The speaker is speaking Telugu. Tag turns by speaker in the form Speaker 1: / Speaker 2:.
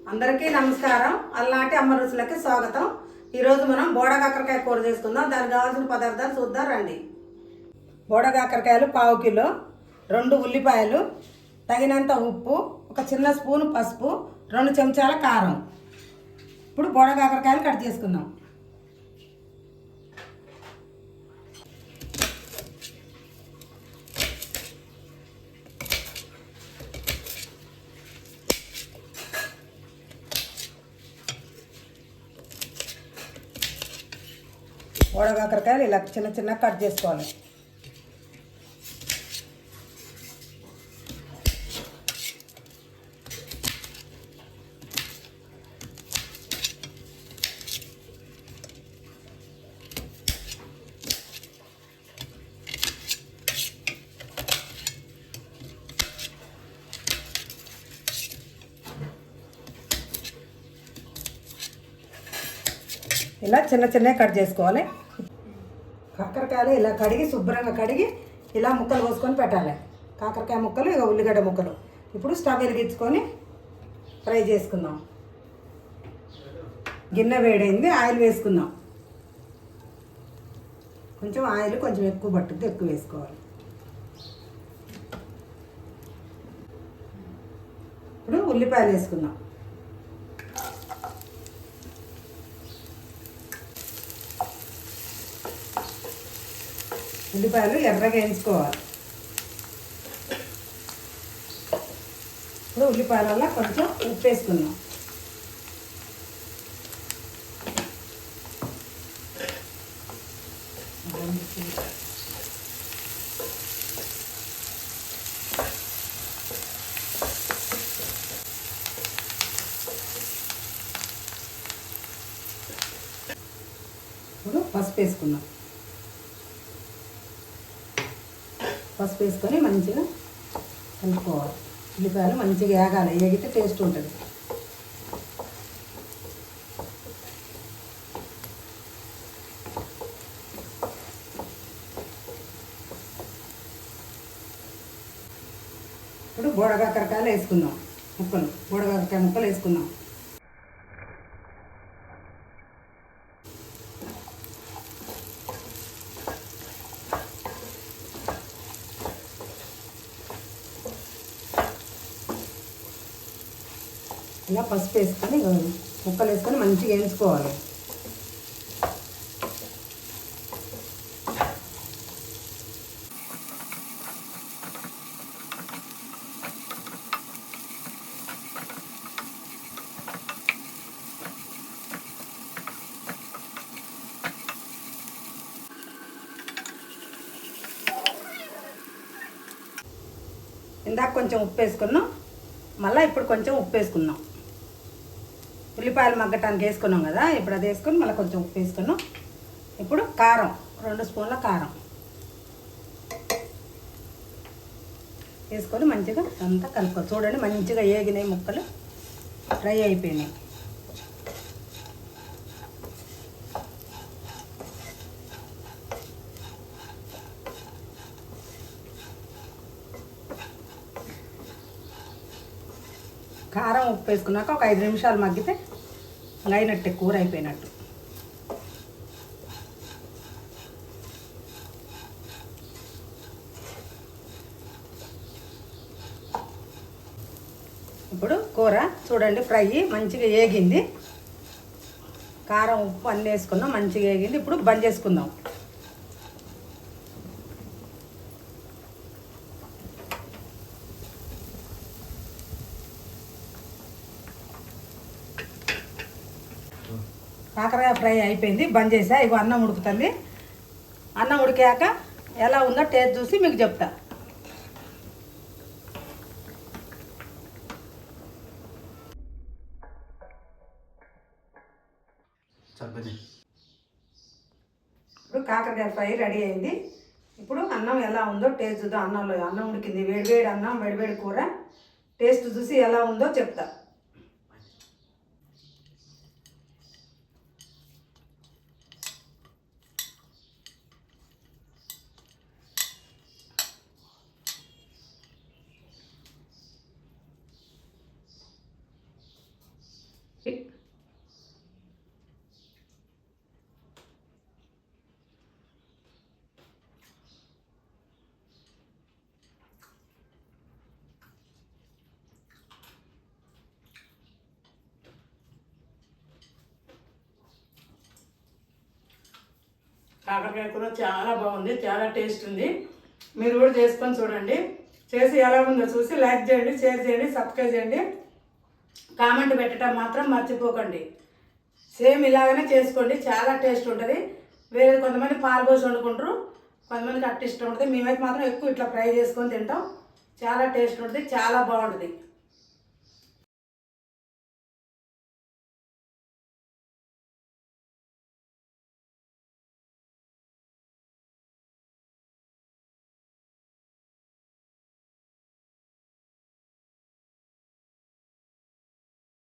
Speaker 1: అందరికీ నమస్కారం. అల్లాంటి అమ్మ రుచులకి స్వాగతం. ఈరోజు మనం బోడకాకరకాయ కూర చేసుకుందాం. దానికి కావాల్సిన పదార్థాలు చూద్దాం రండి. బోడకాకరకాయలు 1/2 కిలో, 2 ఉల్లిపాయలు, తగినంత ఉప్పు, ఒక చిన్న స్పూన్ పసుపు, 2 చెంచాల కారం. ఇప్పుడు బోడకాకరకాయలు కట్ చేసుకుందాం. బోడకాకరకాయలు ఇలా చిన్న చిన్న కట్ చేసుకోవాలి. ఇలా చిన్న చిన్న కట్ చేసుకోవాలి. కాకరకాయలు ఇలా కడిగి శుభ్రంగా కడిగి ఇలా ముక్కలు కోసుకొని పెట్టాలి. కాకరకాయ ముక్కలు, ఇక ఉల్లిగడ్డ ముక్కలు. ఇప్పుడు స్టవ్ వెలిగించుకొని ఫ్రై చేసుకుందాం. గిన్నె వేడైంది, ఆయిల్ వేసుకుందాం. కొంచెం ఆయిల్ కొంచెం ఎక్కువ పట్టుద్ది, ఎక్కువ వేసుకోవాలి. ఇప్పుడు ఉల్లిపాయలు వేసుకుందాం. ఉల్లిపాయలు ఎర్రగా వేయించుకోవాలి. ఇప్పుడు ఉల్లిపాయలలో కొంచెం ఉప్పు వేసుకుందాం. ఇప్పుడు పసుపు వేసుకుందాం. పసుపు వేసుకొని మంచిగా కలుపుకోవాలి. ఉల్లిపాయలు మంచిగా వేగాలి, వేగితే టేస్ట్ ఉంటుంది. ఇప్పుడు బోడకాకరకాయలు వేసుకుందాం. బోడకాకరకాయ ముక్కలు వేసుకుందాం. ఇలా పసుపు వేసుకొని ముక్కలు వేసుకొని మంచిగా వేయించుకోవాలి. ఇందాక కొంచెం ఉప్పు వేసుకున్నాం, మళ్ళీ ఇప్పుడు కొంచెం ఉప్పు వేసుకున్నాం. ఉల్లిపాయలు మగ్గటానికి వేసుకున్నాం కదా, ఇప్పుడు అది వేసుకొని మళ్ళీ కొంచెం ఉప్పు వేసుకున్నాం. ఇప్పుడు కారం, 2 స్పూన్ల కారం వేసుకొని మంచిగా అంతా కలుపుకోవాలి. చూడండి మంచిగా వేగినాయి, ముక్కలు ఫ్రై అయిపోయినాయి. కారం ఉప్పు వేసుకున్నాక ఒక 5 నిమిషాలు మగ్గితే అయినట్టే, కూర అయిపోయినట్టు. ఇప్పుడు కూర చూడండి ఫ్రై మంచిగా వేగింది. కారం ఉప్పు అన్నీ వేసుకున్నాం, మంచిగా వేగింది. ఇప్పుడు బంద్ చేసుకుందాం. కాకరకాయ ఫ్రై అయిపోయింది, బంద్ చేసా. ఇగో అన్నం ఉడుకుతుంది. అన్నం ఉడికాక ఎలా ఉందో టేస్ట్ చూసి మీకు చెప్తా. ఇప్పుడు కాకరకాయ ఫ్రై రెడీ అయింది. ఇప్పుడు అన్నం ఎలా ఉందో టేస్ట్ చూద్దాం. అన్నం ఉడికింది, వేడివేడి అన్నం, వేడివేడి కూర. టేస్ట్ చూసి ఎలా ఉందో చెప్తా.
Speaker 2: కాకరకాయ కూర చాలా బాగుంది, చాలా టేస్ట్ ఉంది. మీరు కూడా చేసుకొని చూడండి. చేసి ఎలా ఉందో చూసి లైక్ చేయండి, షేర్ చేయండి, సబ్స్క్రైబ్ చేయండి, కామెంట్ పెట్టడం మాత్రం మర్చిపోకండి. సేమ్ ఇలాగనే చేసుకోండి, చాలా టేస్ట్ ఉంటుంది. వేరే కొంతమంది పాలు పోసి వండుకుంటారు, కొంతమందికి అట్ట ఇష్టం ఉంటుంది. మేమైతే మాత్రం ఎక్కువ ఇట్లా ఫ్రై చేసుకొని తింటాం. చాలా టేస్ట్ ఉంటుంది, చాలా బాగుంటుంది.